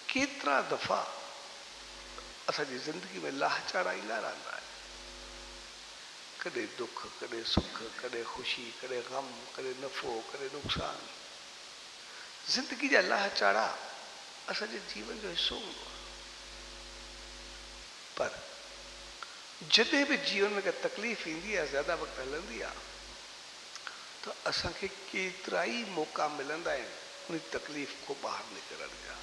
केतरा दफ़ा असांजी ज़िंदगी में लाहचाड़ा ईंदा रहंदा आहिनि। कॾहिं दुख, कॾहिं सुख, कॾहिं ख़ुशी, कॾहिं ग़म, कॾहिं नफ़ो, कॾहिं नुक़सान। ज़िंदगी जा लाहचाड़ा असांजे जीवन जो हिसो हूंदो आहे। पर जॾहिं बि जीवन में का तकलीफ़ ईंदी आहे, ज़्यादा वक़्तु हलंदी आहे, त असांखे केतिरा ई मौक़ा मिलंदा आहिनि उन तकलीफ़ खां ॿाहिरि निकिरण जा।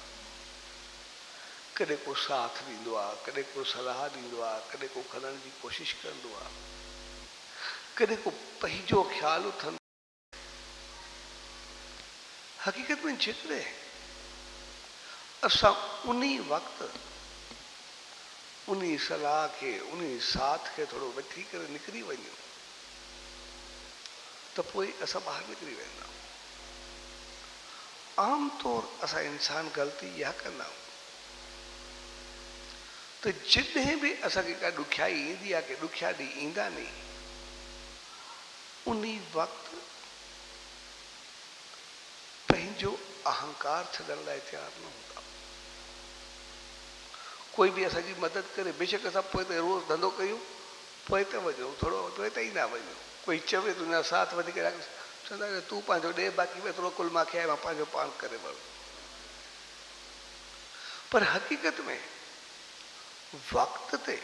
कॾहिं को साथ ॾींदो आहे, कॾहिं को सलाह ॾींदो आहे, कॾहिं को खणण जी कोशिशि कंदो आहे, कॾहिं को पंहिंजो ख़्यालु उथंदो। हक़ीक़त में जेकॾहिं असां उन वक़्तु उन सलाह खे, उन साथ खे थोरो वठी करे निकिरी वञूं, त पोइ असां ॿाहिरि निकिरी वेंदा आहियूं। आम तौर असां इंसान ग़लती इहा कंदा आहियूं त जॾहिं बि असांखे का ॾुखियाई ईंदी आहे, की ॾुखिया ॾींहुं ईंदा नी, उन वक़्तु पंहिंजो अहंकार छॾण लाइ तयारु न हूंदा। कोई बि असांजी मदद करे, बेशक असां पोइ ते रोज़ धंधो कयूं, पोइ ते वञूं, थोरो पोइ ते ई न वञूं। कोई चवे तुंहिंजा साथ वधी करे चवंदा तूं पंहिंजो ॾे, बाक़ी में थोरो कुल मूंखे आहे, मां पंहिंजो पाण करे वठूं। पर हक़ीक़त में वक़्त ते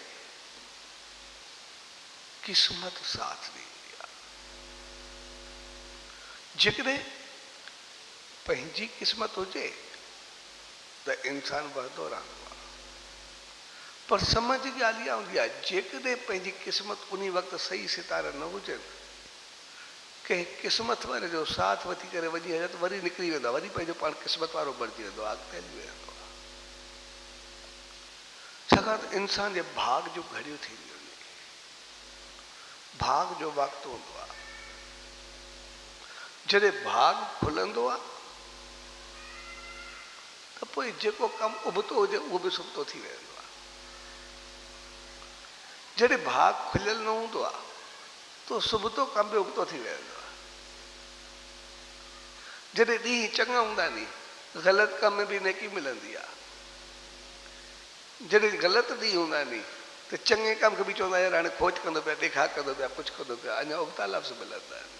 क़िस्मत साथ ॾींदी आहे। जेकॾहिं पंहिंजी क़िस्मत हुजे त इंसान वधंदो रहंदो आहे। पर समझ जी ॻाल्हि इहा हूंदी आहे, जेकॾहिं पंहिंजी क़िस्मत उन वक़्तु सही सितारा न हुजनि, कंहिं क़िस्मत वारे जो साथ वठी करे वञी हले त वरी निकिरी वेंदो आहे, वरी पंहिंजो पाण क़िस्मत वारो बणिजी वेंदो आहे, अॻिते हली वेंदो आहे। छाकाणि त इंसान जे भाग जो घड़ियूं थींदियूं आहिनि, भाग जो वक़्तु हूंदो आहे। जॾहिं भाग खुलंदो आहे त पोइ जेको कमु उबतो हुजे उहो बि सुठो थी वेंदो आहे। जॾहिं भाग खुलियल न हूंदो आहे त सुबुतो कमु बि उबतो थी वेंदो आहे। जॾहिं ॾींहं चङा हूंदा नी, ग़लति कम में बि नेकी मिलंदी आहे। जॾहिं ग़लति ॾींहं हूंदा नी त चङे कम खे बि चवंदा यार हाणे खोज कंदो पिया, ॾेखार कंदो पिया, कुझु कंदो पिया, अञा उबता लफ़्ज़ मिलंदा आहिनि।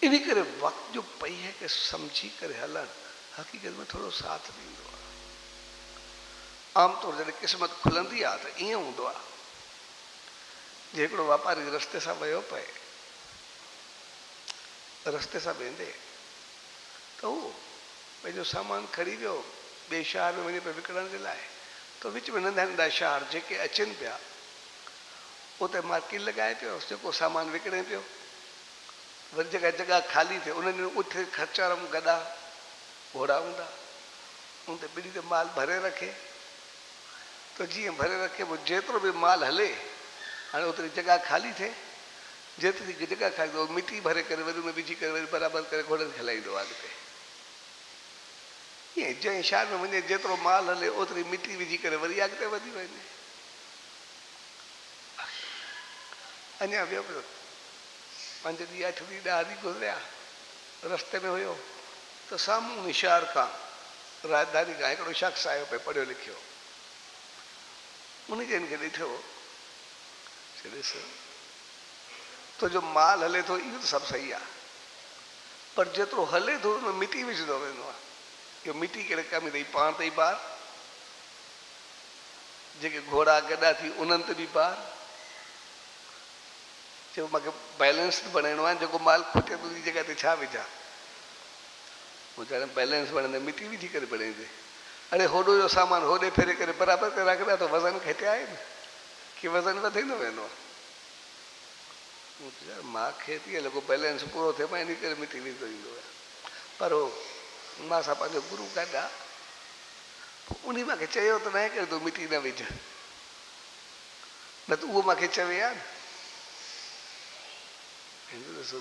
इन करे वक़्त जो पहिए खे सम्झी करे हलणु हक़ीक़त में थोरो साथ ॾींदो आहे। आमतौर जॾहिं क़िस्मत खुलंदी आहे त ईअं हूंदो आहे, जे हिकिड़ो वापारी रस्ते सां वियो पए, रस्ते सां वेंदे त उहो पंहिंजो सामान खणी वियो, ॿिए शहर में वञे पियो विकिणण जे लाइ, त विच में नंढा नंढा शहर जेके अचनि पिया उते मार्केट लॻाए पियो, जेको सामान विकिणे पियो। वरी जेका जॻह ख़ाली थिए उन्हनि उठ खचरम गॾा घोड़ा हूंदा, उन ते ॿिनी ते माल भरे रखे, त जीअं भरे रखे पोइ जेतिरो बि माल हले, हाणे ओतिरी जॻह ख़ाली थिए, जेतिरी जॻह ख़ाली थिए मिटी भरे करे वरी उन विझी करे वरी बराबरि करे घोड़नि खे हलाईंदो आहे अॻिते। ईअं जंहिं शहर में वञे जेतिरो माल हले ओतिरी मिटी विझी करे वरी अॻिते वधी वञे। अञा वियो पियो 5 ॾींहं 8 ॾींहं 10 ॾींहं गुज़रिया, रस्ते में हुयो त साम्हूं शहर खां, राजधानी खां हिकिड़ो शख़्स आयो पियो, पढ़ियो लिखियो। उन जन खे ॾिठो, ॾिस तुंहिंजो माल हले थो इहो त सभु सही आहे, पर जेतिरो हले थो उन मिटी विझंदो वेंदो आहे। इहो मिटी कहिड़े कम अथई, पाण ते ई बार, जेके घोड़ा गॾा थी उन्हनि ते बि बार। चयो मूंखे बैलेंस बनाइणो आहे, जेको माल खुटे थो उन जॻह ते छा विझां? वीचारे बैलेंस बणंदे मिटी विझी करे बणाईंदे, अड़े होॾो जो सामान होॾे फेरे करे बराबरि करे रखंदा त वज़न घटिया आहे न, की वज़न वधे न वेंदो आहे। मूंखे थी लॻो बैलेंस पूरो थिए, मां इन करे मिटी विझंदो ईंदो आहे। पर हो मां सां पंहिंजो गुरू गॾा, उन मूंखे चयो त न आहे करे तूं मिटी न विझ, न त उहो मूंखे चवे हा न।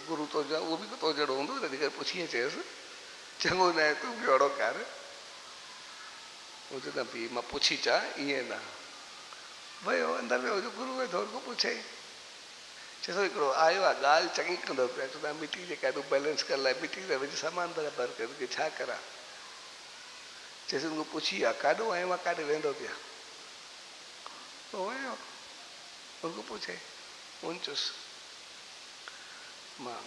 गुरू तो उहो बि तो जहिड़ो हूंदो, तॾहिं करे पुछी चयसि चङो न आहे तूं बि अहिड़ो कर। चयो न पीउ मां पुछी अचां, ईअं न। वियो अंदरि वियो, गुरू वेठो हुनखां पुछे, चए थो हिकिड़ो आयो आहे ॻाल्हि चङी कंदो पिया, चवंदा मिटी जेका तूं बैलेंस करण लाइ मिटी न विझ, सामान बराबरि कर, छा करां? जैसे उनको पूछी आहे काॾो आयो आहे काॾे वेंदो पिया तो वियो उनको पूछे उन चुस मां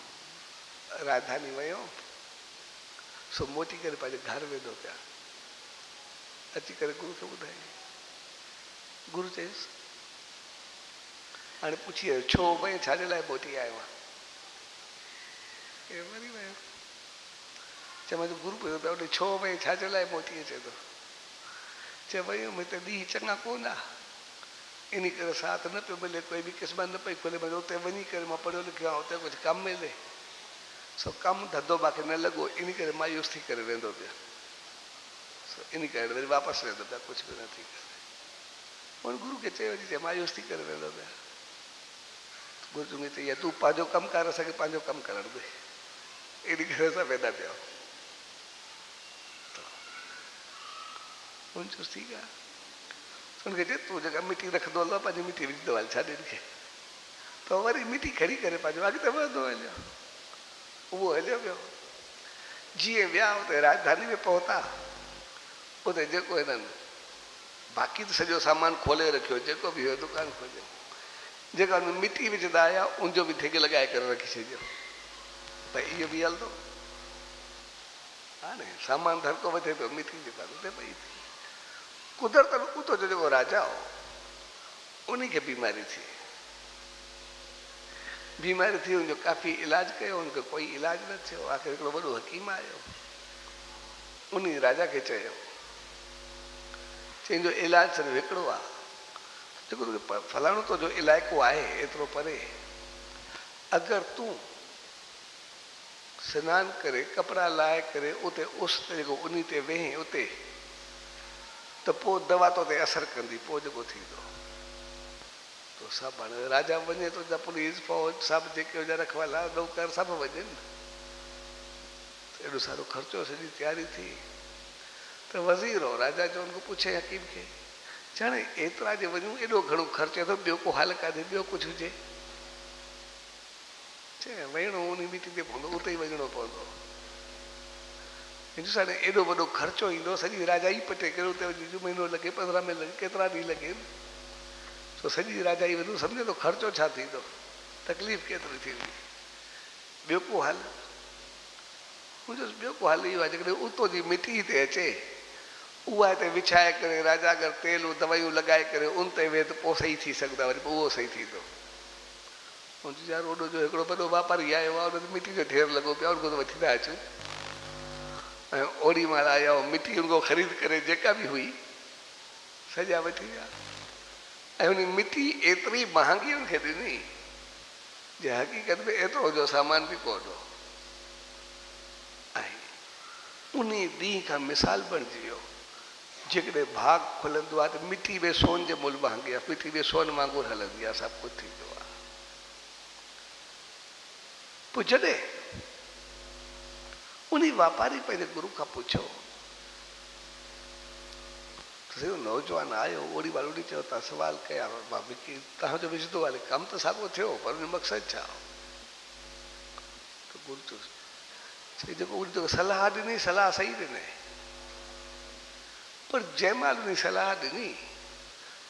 राजधानी वियो सो मोटी करे पंहिंजे घर वेंदो पिया अची करे गुरु खे ॿुधाई गुरु चयसि हाणे पुछी आयो छो भई छाजे लाइ मोटी आयो आहे वरी वियो चयो गुरु पियो त छो भई छाजे लाइ मोटी अचे थो चए भई हिते ॾींहं चङा कोन आहे इन करे साथ न पियो मिले कोई बि क़िस्मत न पई खुले मुंहिंजो उते वञी करे मां पढ़ियो लिखियो आहियां उते कुझु कमु मिले सो कमु धंधो मूंखे न लॻो इन करे मायूस थी करे वेंदो पिया सो इन करे वरी वापसि वेंदो पिया कुझु बि न थी करे हुन गुरु खे चयो चए मायूस थी करे वेंदो पिया गुरु चुंगी चई तूं पंहिंजो कमु कर असांखे पंहिंजो कमु करणु ॾे इन करे असां वेंदा पिया हुन चुस ठीकु आहे हुनखे चए तूं जेका मिटी रखंदो हलो पंहिंजी मिटी विझंदो हल छा ॾिनखे त वरी मिटी खणी करे पंहिंजो अॻिते वधंदो हलियो उहो हलियो पियो जीअं विया उते राजधानी में पहुता उते जेको हिननि बाक़ी त सॼो सामान खोले रखियो जेको बि हुयो दुकान खोलियो जेका हुन मिटी विझंदा आया उनजो बि ठेके लॻाए करे रखी छॾियो भई इहो बि हलंदो हा न सामान धरको वधे पियो मिटी जे पास उते पई थी कुदरत उतो जो जेको राजा हो उन खे बीमारी थी उनजो काफ़ी इलाज कयो उनखे कोई इलाज न थियो आख़िर हिकिड़ो वॾो हकीम आयो उन राजा खे चयो चईंजो इलाज सिर्फ़ु हिकिड़ो आहे जेको फलाणो तुंहिंजो इलाइक़ो आहे एतिरो परे अगरि तूं सनानु करे कपिड़ा लाहे करे उते उस ते जेको उन ते वेहीं उते त पोइ दवा तो ते असरु कंदी पोइ जेको थींदो तो सभु हाणे राजा वञे थो त पुलिस फौज सभु जेके हुनजा रखवाला नौकर सभु वञनि एॾो सारो ख़र्चो सॼी तयारी थी त वज़ीर हो राजा जो उनको पुछे हकीम खे हाणे एतिरा जे वञूं एॾो घणो ख़र्चु थो ॿियो को हाल कान्हे ॿियो कुझु हुजे चए वञिणो उन मिटी ते पवंदो उते ई वञिणो पवंदो ॾिस हाणे एॾो वॾो ख़र्चो ईंदो सॼी राजाई पटे करे उते वञी महीनो लॻे 15 में लॻे केतिरा ॾींहं लॻे सो सॼी राजाई वञूं सम्झे थो ख़र्चो छा थींदो तकलीफ़ केतिरी थींदी ॿियो को हाल मुंहिंजो ॿियो को हाल इहो आहे जेकॾहिं उतो जी मिटी ते अचे उहा हिते विछाए करे राजा अगरि तेल दवायूं लॻाए करे उन ते वेह त पोइ सही थी सघंदा वरी पोइ उहो सही थींदो मुंहिंजो यार ओॾो जो हिकिड़ो वॾो वापारी आयो आहे उन मिटी जो ढेर लॻो पियो उनको त वठी था अचूं ऐं ओड़ी महिल आया मिटी उनको ख़रीद करे जेका बि हुई सॼा वठी विया ऐं उन मिटी एतिरी महांगी उनखे ॾिनी जे हक़ीक़त में एतिरो जो सामान बि कोन हो ऐं उन ॾींहं खां मिसाल बणिजी वियो जेकॾहिं भाग खुलंदो आहे त मिटी में सोन जे मुल महांगी आहे मिटी में सोन वांगुरु हलंदी आहे सभु कुझु थींदो आहे पोइ जॾहिं उन वापारी पंहिंजे गुरु खां पुछो सॼो नौजवान आयो ओड़ी महिल उन चयो तव्हां सुवाल कया मां विकी तव्हांजो विझंदो हले कमु त साॻियो थियो पर उन मक़सदु छा त गुरु चयो जेको उन जेको सलाह ॾिनी सलाह सही ॾिनई पर जंहिं महिल उन सलाह ॾिनी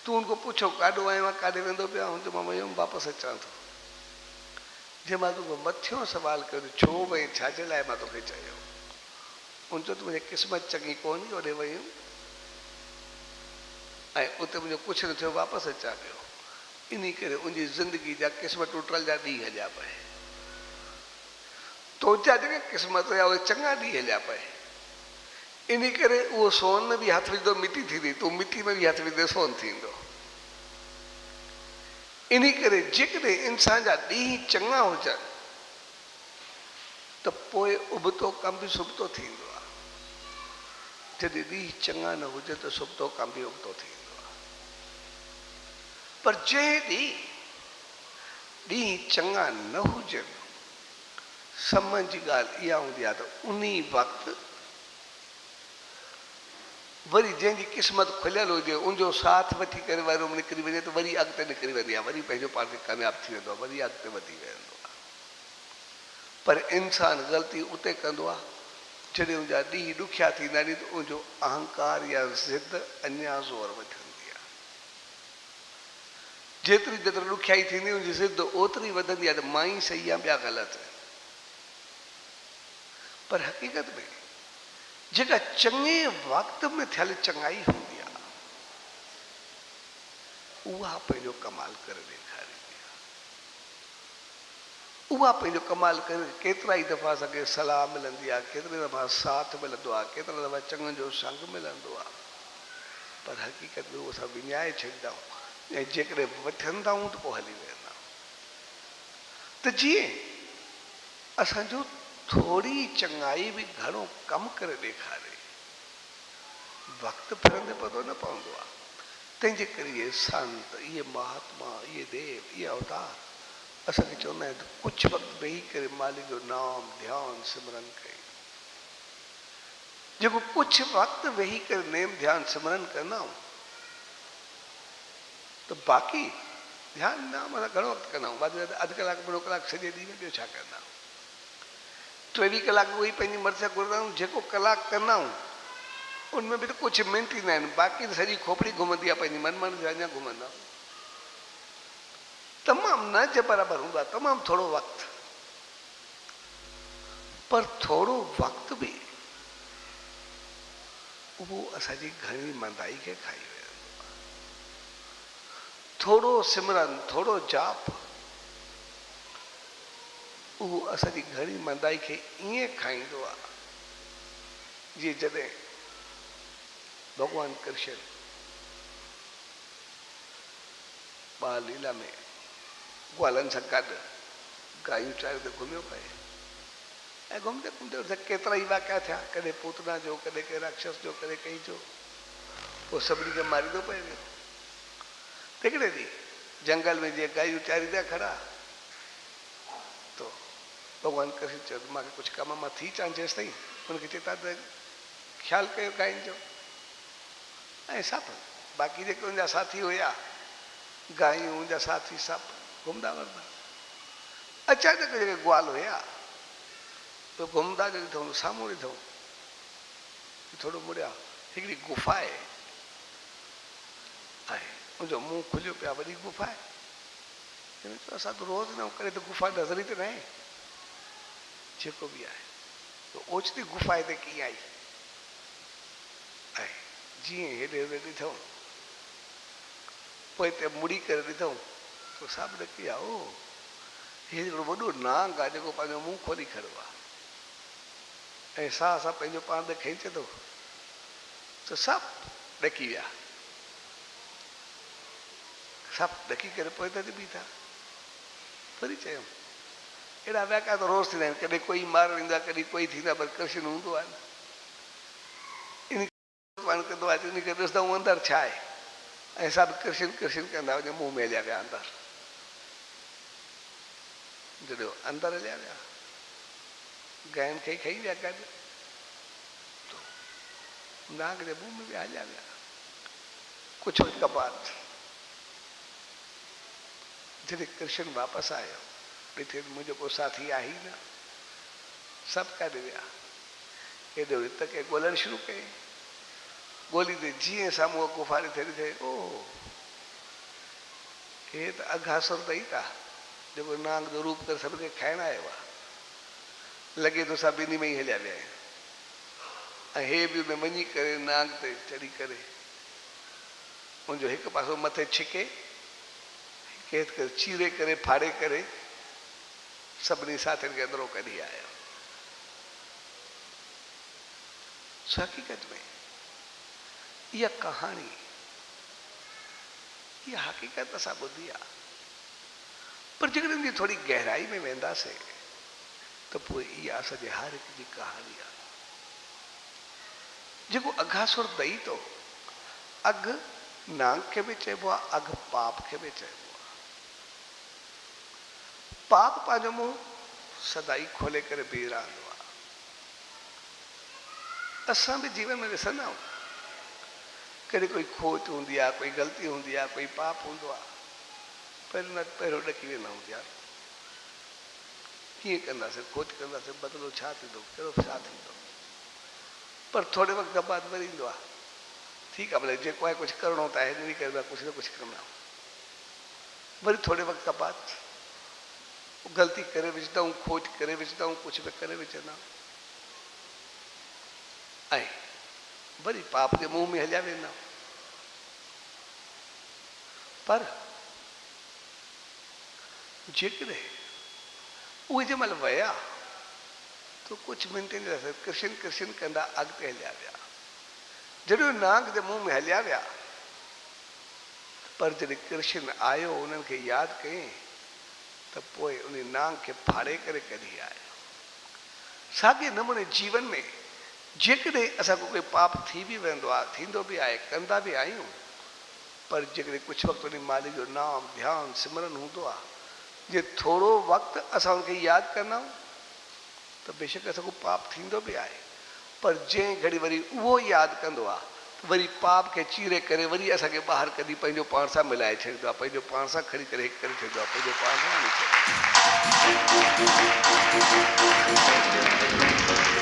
तूं उनको पुछो काॾो आयो आहे काॾे वेंदो पिया हुन मां वयुमि वापसि अचां थो जंहिं महिल तूं मथियों सुवाल कयो छो भई छाजे लाइ मां तोखे चयो उन चयो त मुंहिंजी क़िस्मत चङी कोन्हे होॾे वयुमि ऐं उते मुंहिंजो कुझु न थियो वापसि अचां पियो इन करे उनजी ज़िंदगी जा क़िस्मत टुटल जा ॾींहं हलिया पए तुंहिंजा जेके क़िस्मत हुया उहे चङा ॾींहं हलिया पए इन करे उहो सोन में बि हथु विझंदो मिटी थींदी तूं मिटी में बि हथु विझंदे सोन थींदो इन करे जेकॾहिं इंसान जा ॾींहं चङा हुजनि त पोइ उबतो कम बि सुबतो थींदो आहे जॾहिं ॾींहं चङा न हुजे त सुबतो कम बि उबतो थींदो आहे पर जंहिं ॾींहं चङा न हुजनि सम्झ जी ॻाल्हि इहा हूंदी आहे त उन वक़्तु वरी जंहिंजी क़िस्मत खुलियल हुजे उनजो साथ वठी करे वारो निकिरी वञे त वरी अॻिते निकिरी वेंदी आहे वरी पंहिंजो पाण खे कामयाबु थी वेंदो आहे वरी अॻिते वधी वेंदो आहे पर इंसानु ग़लती उते कंदो आहे जॾहिं उनजा ॾींहं ॾुखिया थींदा आहिनि त उनजो अहंकार या ज़िद अञा ज़ोर वठंदी आहे। जेतिरी जेतिरी ॾुखियाई थींदी उनजी ज़िद ओतिरी वधंदी आहे त मां ई सही आहियां ॿिया ग़लति। पर हक़ीक़त में जेका चङे वक़्त में थियल चङाई हूंदी आहे उहा पंहिंजो कमाल करे ॾेखारींदी आहे। उहा पंहिंजो कमाल करे केतिरा ई दफ़ा असांखे सलाह मिलंदी आहे, केतिरे दफ़ा साथ मिलंदो आहे, केतिरा दफ़ा चङनि जो संग मिलंदो आहे। पर हक़ीक़त में उहो असां विञाए छॾींदा आहियूं ऐं जेकॾहिं वठंदा आहियूं त पोइ हली वेंदा आहियूं। त जीअं असांजो थोरी चङाई बि घणो कमु करे ॾेखारे, वक़्तु फिरंदे पतो न पवंदो आहे। तंहिंजे करे इहे संत, इहे महात्मा, इहे देव, इहे अवतार असांखे चवंदा आहिनि त कुझु वक़्तु वेही करे मालिक जो नाम ध्यानु सिमरन कई। जेको कुझु वक़्तु वेही करे नेम ध्यानु सिमरन कंदा आहियूं त बाक़ी ध्यानु नाम असां घणो वक़्तु कंदा आहियूं, अधु कलाकु मुनो कलाकु सॼे ॾींहं में ॿियो छा कंदा आहियूं। 24 कलाक उहे ई पंहिंजी मर्ज़ी सां घुरंदा आहियूं। जेको कलाकु कंदा आहियूं उनमें बि त कुझु मिंट ईंदा आहिनि, बाक़ी त सॼी खोपड़ी घुमंदी आहे पंहिंजी मन मन अञा घुमंदा। तमामु न जे बराबरि हूंदो आहे, तमामु थोरो वक़्तु। पर थोरो वक़्तु बि उहो असांजी घणी मंदाई खे खाई वेंदो आहे। थोरो सिमरन, थोरो जाप उहो असांजी घणी मंदाई खे ईअं खाईंदो आहे जीअं जॾहिं भॻवानु कृष्ण बाल लीला में ग्वालनि सां गॾु गायूं चारियूं ते घुमियो पए ऐं घुमंदे घुमंदे केतिरा ई वाक़िया थिया, कॾहिं पूतना जो, कॾहिं कंहिं राक्षस जो, कॾहिं कंहिं जो। पोइ सभिनी खे मारींदो पए वियो। हिकिड़े ॾींहुं जंगल में जीअं गायूं चारींदा खड़ा तो भॻवानु कृष्ण चयो त मूंखे कुझु कम मां थी अचां जेसि ताईं। हुनखे चेता त ख़्यालु कयो गायुनि जो। ऐं सभु बाक़ी जेके हुनजा साथी हुया, गायूं हुनजा साथी सभु घुमंदा वरंदा। अचानक जेके ग्वाल हुया तो घुमंदा जो ॾिठो, साम्हूं ॾिठो, थोरो मुड़िया, हिकिड़ी गुफ़ा आहे ऐं मुंहिंजो मुंहुं खुलियो पिया, वॾी गुफ़ा आहे। असां त रोज़ न करे त गुफ़ा नज़र ई त न आहे। जेको बि आहे त ओचिती गुफ़ा हिते कीअं आई ऐं जीअं हेॾे होॾे ॾिठूं, पोइ हिते मुड़ी करे ॾिठूं तो सभु ॾकी विया। ओ हे हिकिड़ो वॾो नांग आहे जेको पंहिंजो मुंहुं खोली खड़ो आहे ऐं साह सां पंहिंजो पाण त खींचे थो। त सभु ॾकी विया, सभु ॾकी करे पोइ त बीठा। वरी चयूं अहिड़ा वाक़िया त रोज़ थींदा आहिनि, कॾहिं कोई मारणु ईंदो आहे, कॾहिं कोई थींदो आहे, पर कृष्ण हूंदो आहे न। इन कंदो आहे, इन खे ॾिसंदा आहियूं अंदरि छा आहे ऐं सभु कृष्ण कृष्ण कंदा वञो, मुंहुं में हलिया विया अंदरि। जॾहिं अंदरि हलिया विया गांयुनि खे खई विया गॾु, नांग जे मुंहुं में बि हलिया विया। कुझु कपात जॾहिं कृष्ण वापसि आयो ॾिठे मुंहिंजो को साथी आहे ई न, सभु काॾे विया। हेॾो हित खे ॻोल्हणु शुरू कई, ॻोल्हींदे जीअं साम्हूं गुफ़ा ॾिठे ॾिठे ओ हे त अघासुर अथई था जेको नांग जो रूप करे सभिनी खे खाइणु आयो आहे। लॻे थो सभु इन में ई हलिया विया आहिनि ऐं हे बि में वञी करे नांग ते चढ़ी करे मुंहिंजो हिकु पासो मथे छिके, केत करे चीरे करे फाड़े करे सभिनी साथियुनि खे अंदरो कढी आयो। हक़ीक़त में इहा कहाणी, इहा हक़ीक़त असां ॿुधी आहे, पर जेकॾहिं इनजी थोरी गहराई में वेंदासीं त पोइ इहा असांजे हर हिक जी कहाणी आहे। जेको अघासुर ॾई थो, अघु नांग खे बि चइबो आहे, अघु पाप खे बि चइबो आहे। पाप पंहिंजो मुंहुं सदाई खोले करे बीह रहंदो आहे। असां बि जीवन में ॾिसंदा आहियूं, कॾहिं कोई खोट हूंदी आहे, कोई ग़लती हूंदी आहे, कोई पाप हूंदो आहे, पहिरियों ॾकी वेंदा आहियूं यार कीअं कंदासीं, खोट कंदासीं, बदिलो छा थींदो, कहिड़ो छा थींदो। पर थोड़े वक्त बाद वरी ईंदो आहे। ठीकु आहे, भले जेको आहे कुझु करिणो त आहे, हिन करे कुझु न कुझु करिणो आहे। वरी थोड़े वक्त बाद गलती करे विझंदा आहियूं, खोट करे विझंदा आहियूं, कुझु बि करे विझंदा आहियूं, ऐं वरी पाप जे मुंहं में हलिया वेंदा आहियूं। पर जेकॾहिं उहे जंहिं महिल विया तो कुझु मिंटनि जे लाइ कृष्ण कृष्ण कंदा अॻिते हलिया विया। जॾहिं नांग जे मुंहं में हलिया विया, पर जॾहिं कृष्ण आयो उन्हनि खे यादि कयईं त पोइ उन नांग खे फाड़े करे कढी आया। साॻे नमूने जीवन में जेकॾहिं असांखे कोई पाप थी बि वेंदो आहे, थींदो बि आहे, कंदा बि आहियूं, पर जेकॾहिं कुझु वक़्तु उन मालिक जो नाम ध्यानु सिमरन हूंदो आहे, जे थोरो वक़्तु असां उनखे यादि कंदा आहियूं त बेशक असांखो पाप थींदो बि आहे, पर जंहिं घड़ी वरी उहो यादि कंदो आहे त वरी पाप खे चीरे करे वरी असांखे ॿाहिरि कढी पंहिंजो पाण सां मिलाए छॾींदो आहे, पंहिंजो पाण सां खणी करे हिकु करे छॾींदो आहे, पंहिंजो पाण सां आणे छॾींदो आहे।